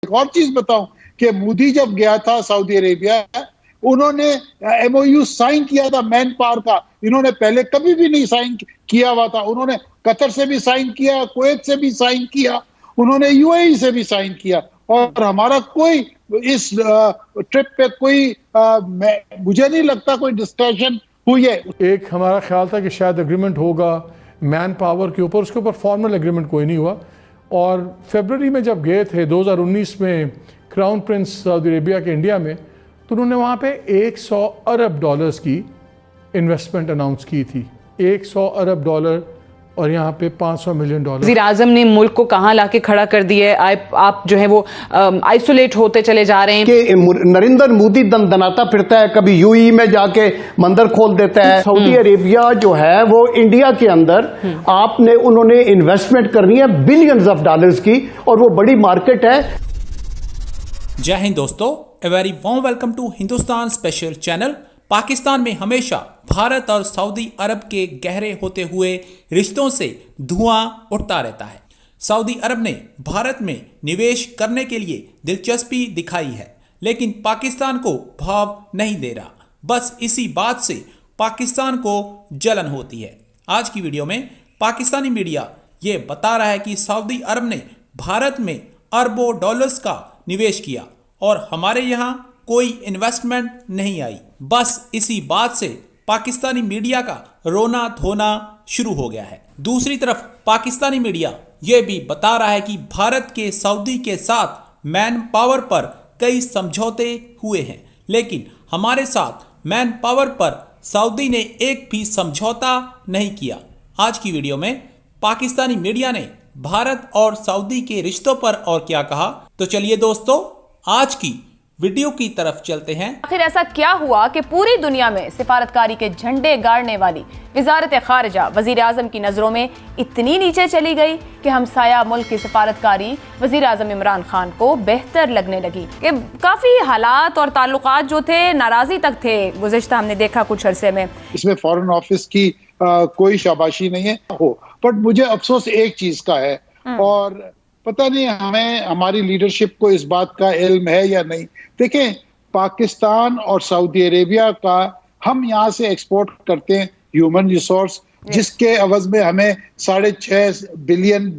एक और चीज बताऊं कि मोदी जब गया था सऊदी अरेबिया, उन्होंने एमओयू साइन किया था मैन पावर का। इन्होंने पहले कभी भी नहीं साइन किया हुआ था। उन्होंने कतर से भी साइन किया, कुवैत से भी साइन किया, उन्होंने यूएई से भी साइन किया। और हमारा कोई इस ट्रिप पे कोई मुझे नहीं लगता कोई डिस्कशन हुई है। एक हमारा ख्याल था कि शायद एग्रीमेंट होगा मैन पावर के ऊपर, उसके ऊपर फॉर्मल एग्रीमेंट कोई नहीं हुआ। और फरवरी में जब गए थे 2019 में क्राउन प्रिंस सऊदी अरेबिया के इंडिया में, तो उन्होंने वहाँ पे 100 अरब डॉलर्स की इन्वेस्टमेंट अनाउंस की थी। 100 अरब डॉलर और यहाँ पे 500 मिलियन डॉलर। वज़ीर आज़म ने मुल्क को कहाँ लाके खड़ा कर दिया है। आप जो है वो आइसोलेट होते चले जा रहे हैं कि नरेंद्र मोदी दंदनाता फिरता है, कभी यूएई में जाके मंदिर खोल देता है। सऊदी अरेबिया जो है वो इंडिया के अंदर आपने उन्होंने इन्वेस्टमेंट करनी है बिलियंस ऑफ डॉलर्स की, और वो बड़ी मार्केट है। जय हिंद दोस्तों, a very warm welcome to Hindustan special channel. Pakistan में हमेशा भारत और सऊदी अरब के गहरे होते हुए रिश्तों से धुआं उठता रहता है। सऊदी अरब ने भारत में निवेश करने के लिए दिलचस्पी दिखाई है, लेकिन पाकिस्तान को भाव नहीं दे रहा। बस इसी बात से पाकिस्तान को जलन होती है। आज की वीडियो में पाकिस्तानी मीडिया ये बता रहा है कि सऊदी अरब ने भारत में अरबों डॉलर्स का निवेश किया और हमारे यहाँ कोई इन्वेस्टमेंट नहीं आई। बस इसी बात से पाकिस्तानी मीडिया का रोना धोना शुरू हो गया है। दूसरी तरफ पाकिस्तानी मीडिया यह भी बता रहा है कि भारत के सऊदी के साथ मैन पावर पर कई समझौते हुए हैं, लेकिन हमारे साथ मैन पावर पर सऊदी ने एक भी समझौता नहीं किया। आज की वीडियो में पाकिस्तानी मीडिया ने भारत और सऊदी के रिश्तों पर और क्या कहा, तो चलिए दोस्तों आज की वीडियो की तरफ चलते हैं। आखिर ऐसा क्या हुआ कि पूरी दुनिया में सिफारतकारी के झंडे गाड़ने वाली वजारत खारजा वजीर आजम की नजरों में इतनी नीचे चली गई कि हमसाया मुल्क की सिफारतकारी वजीर आजम इमरान खान को बेहतर लगने लगी कि काफी हालात और ताल्लुकात जो थे नाराजी तक थे। गुज़िश्ता हमने देखा कुछ अरसे में। इसमें फॉरेन ऑफिस की कोई शाबाशी नहीं है हो, बट मुझे अफसोस एक चीज का है, और पता नहीं हमें हमारी लीडरशिप को इस बात का इल्म है या नहीं। देखें, पाकिस्तान और सऊदी अरेबिया का हम यहाँ से एक्सपोर्ट करते हैं ह्यूमन रिसोर्स, जिसके अवज में हमें $6.5 बिलियन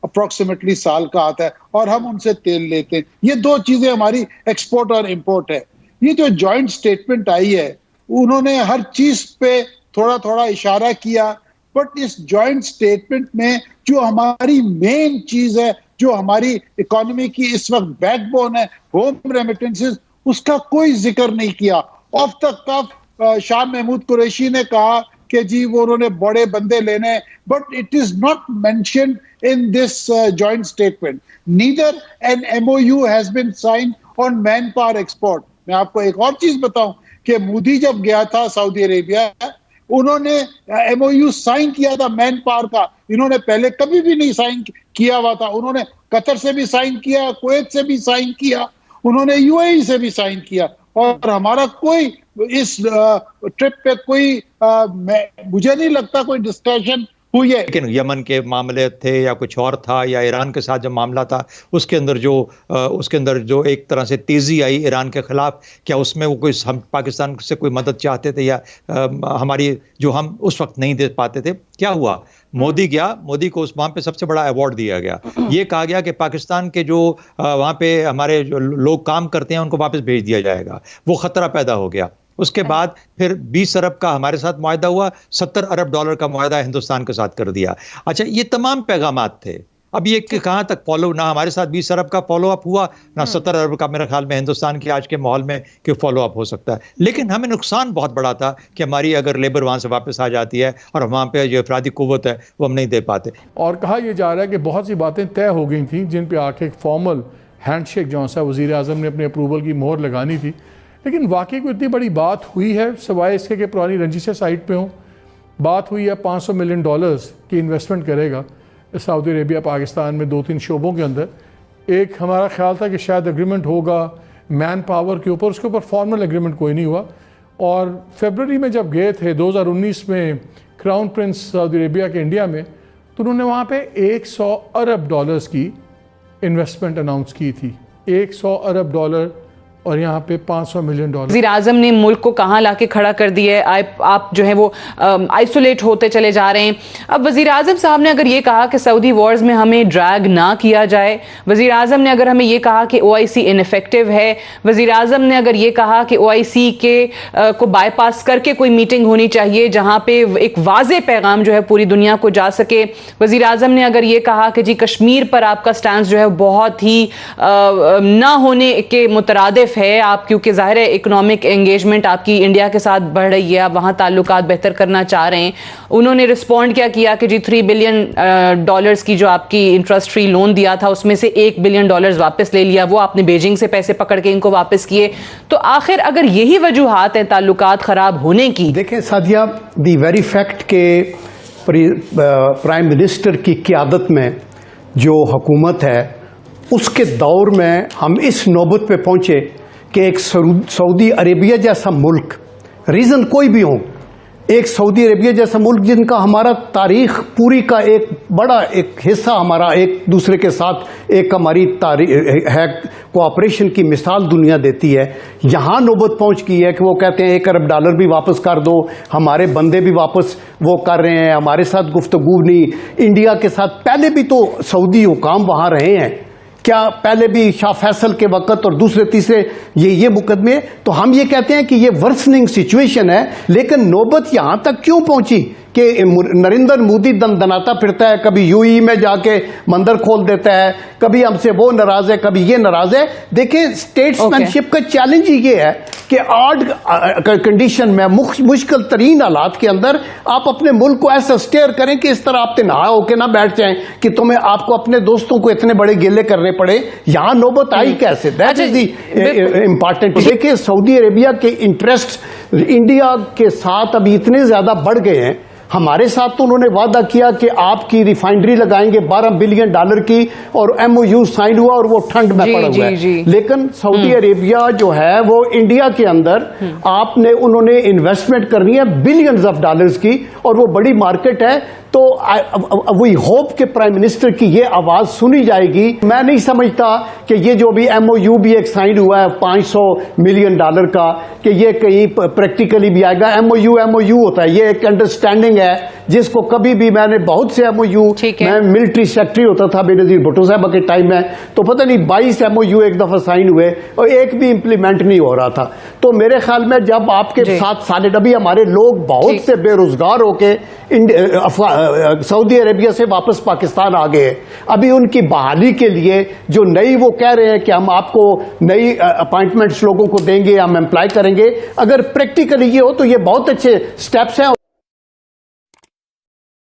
अप्रोक्सीमेटली साल का आता है, और हम उनसे तेल लेते हैं। ये दो चीजें हमारी एक्सपोर्ट और इंपोर्ट है। ये जो जॉइंट स्टेटमेंट आई है, उन्होंने हर चीज पे थोड़ा थोड़ा इशारा किया, बट इस जॉइंट स्टेटमेंट में जो हमारी मेन चीज है, जो हमारी इकोनॉमी की इस वक्त बैकबोन है, होम रेमिटेंसेस, उसका कोई जिक्र नहीं किया। ऑफ द कफ शाह महमूद कुरैशी ने कहा कि जी वो उन्होंने बड़े बंदे लेने हैं, but it is not mentioned in this joint statement. Neither an MOU has been signed on manpower export. मैं आपको एक और चीज बताऊं कि मोदी जब गया था सऊदी अरेबिया, उन्होंने एमओयू साइन किया था मैन पावर का। इन्होंने पहले कभी भी नहीं साइन किया हुआ था। उन्होंने कतर से भी साइन किया, कुवैत से भी साइन किया, उन्होंने यूएई से भी साइन किया। और हमारा कोई इस ट्रिप पे कोई मुझे नहीं लगता कोई डिस्कशन हुई है। लेकिन यमन के मामले थे या कुछ और था, या ईरान के साथ जो मामला था उसके अंदर जो एक तरह से तेज़ी आई ईरान के खिलाफ, क्या उसमें वो कोई हम पाकिस्तान से कोई मदद चाहते थे या हमारी जो हम उस वक्त नहीं दे पाते थे? क्या हुआ? मोदी गया, मोदी को उस वहाँ पे सबसे बड़ा अवार्ड दिया गया। ये कहा गया कि पाकिस्तान के जो वहाँ पे हमारे जो लोग काम करते हैं उनको वापस भेज दिया जाएगा। वो खतरा पैदा हो गया। उसके बाद फिर 20 अरब का हमारे साथ मुआहदा हुआ, 70 अरब डॉलर का मुआहदा हिंदुस्तान के साथ कर दिया। अच्छा, ये तमाम पैगामात थे। अब ये कहाँ तक फॉलो, ना हमारे साथ 20 अरब का फॉलो अप हुआ, ना 70 अरब का मेरे ख्याल में हिंदुस्तान के आज के माहौल में कि फॉलो अप हो सकता है। लेकिन हमें नुकसान बहुत बड़ा था कि हमारी अगर लेबर वहाँ से वापस आ जाती है और वहाँ पे जो अफरादी कुव्वत है वो हम नहीं दे पाते। और कहा यह जा रहा है कि बहुत सी बातें तय हो गई थी जिन पर आके एक फॉर्मल हैंडशेक जो सा वज़ीर आज़म ने अपने अप्रूवल की मोहर लगानी थी, लेकिन वाकई कोई इतनी बड़ी बात हुई है सिवाय इसके कि पुरानी रंजिशें साइड पे हों। बात हुई है $500 मिलियन की इन्वेस्टमेंट करेगा सऊदी अरेबिया पाकिस्तान में 2-3 शोबों के अंदर। एक हमारा ख्याल था कि शायद एग्रीमेंट होगा मैन पावर के ऊपर, उसके ऊपर फॉर्मल एग्रीमेंट कोई नहीं हुआ। और फरवरी में जब गए थे 2019 में क्राउन प्रिंस सऊदी अरेबिया के इंडिया में, तो उन्होंने वहाँ पे 100 अरब डॉलर्स की इन्वेस्टमेंट अनाउंस की थी, $100 अरब और यहाँ पे $500 मिलियन। वज़ीर आज़म ने मुल्क को कहाँ लाके खड़ा कर दिया है, आप जो है वो आइसोलेट होते चले जा रहे हैं। अब वज़ीर आज़म साहब ने अगर ये कहा कि सऊदी वॉर्स में हमें ड्रैग ना किया जाए, वज़ीर आज़म ने अगर हमें ये कहा कि OIC इनफेक्टिव है, वज़ीर आज़म ने अगर ये कहा कि OIC के को बाईपास करके कोई मीटिंग होनी चाहिए जहाँ पे एक वाज़े पैगाम जो है पूरी दुनिया को जा सके, वज़ीर आज़म ने अगर ये कहा कि जी कश्मीर पर आपका स्टैंड जो है बहुत ही ना होने के मुतरादिफ है आप, क्योंकि जाहिर है इकोनॉमिक एंगेजमेंट आपकी इंडिया के साथ बढ़ रही है, आप वहां ताल्लुकात बेहतर करना चाह रहे हैं। उन्होंने रिस्पॉन्ड क्या किया कि जी $3 बिलियन की जो आपकी इंटरेस्ट फ्री लोन दिया था उसमें से $1 बिलियन वापस ले लिया, वो आपने बीजिंग से पैसे पकड़ के इनको वापस किए। तो आखिर अगर यही वजूहात है ताल्लुकात खराब होने की। देखें सादिया, द वेरी फैक्ट के प्राइम मिनिस्टर की क़यादत में जो हुकूमत है उसके दौर में हम इस नौबत पे पहुंचे कि एक सऊदी अरेबिया जैसा मुल्क, रीज़न कोई भी हो, एक सऊदी अरेबिया जैसा मुल्क जिनका हमारा तारीख पूरी का एक बड़ा एक हिस्सा हमारा एक दूसरे के साथ एक हमारी तारीख है, कोऑपरेशन की मिसाल दुनिया देती है, यहाँ नौबत पहुँच गई है कि वो कहते हैं $1 अरब भी वापस कर दो, हमारे बंदे भी वापस वो कर रहे हैं, हमारे साथ गुफ्तगू नहीं। इंडिया के साथ पहले भी तो सऊदी हुकाम वहाँ रहे हैं, क्या पहले भी शाह फैसल के वक्त और दूसरे तीसरे ये मुकदमे, तो हम ये कहते हैं कि ये वर्सनिंग सिचुएशन है। लेकिन नौबत यहां तक क्यों पहुंची कि नरेंद्र मोदी दनाता फिरता है, कभी यूएई में जाके मंदिर खोल देता है, कभी हमसे वो नाराज है, कभी ये नाराज है। देखिए स्टेट्समैनशिप का चैलेंज ही ये है कि आर्ड कंडीशन में मुश्किल तरीन हालात के अंदर आप अपने मुल्क को ऐसा स्टेयर करें कि इस तरह आप तनहा होकर ना बैठ जाएं कि तुम्हें आपको अपने दोस्तों को इतने बड़े गिले करने पड़े। यहां नौबत आई कैसे, दैट इज दी इंपॉर्टेंट। देखिए सऊदी अरेबिया के इंटरेस्ट इंडिया के साथ अभी इतने ज्यादा बढ़ गए हैं। हमारे साथ तो उन्होंने वादा किया कि आपकी रिफाइनरी लगाएंगे $12 बिलियन की, और MOU साइन हुआ और वो ठंड में पड़ा हुआ है। लेकिन सऊदी अरेबिया जो है वो इंडिया के अंदर आपने उन्होंने इन्वेस्टमेंट करनी है $बिलियंस की, और वो बड़ी मार्केट है। तो वी होप के प्राइम मिनिस्टर की ये आवाज सुनी जाएगी। मैं नहीं समझता कि ये जो भी MOU भी एक साइन हुआ है $500 मिलियन का, कि ये कहीं प्रैक्टिकली भी आएगा। MOU होता है, ये एक अंडरस्टैंडिंग है जिसको कभी भी मैंने बहुत से MOU, मैं मिलिट्री सेक्रेटरी होता था बेनजीर भुट्टो साहब के टाइम में, तो पता नहीं 22 MOU एक दफा साइन हुए और एक भी इंप्लीमेंट नहीं हो रहा था। तो मेरे ख्याल में जब आपके साथ साले अभी हमारे लोग बहुत से बेरोजगार होके सऊदी अरेबिया से वापस पाकिस्तान आ गए, अभी उनकी बहाली के लिए जो नई वो कह रहे हैं कि हम आपको नई अपॉइंटमेंट्स लोगों को देंगे, हम एम्प्लॉय करेंगे, अगर प्रैक्टिकली ये हो तो ये बहुत अच्छे स्टेप्स हैं।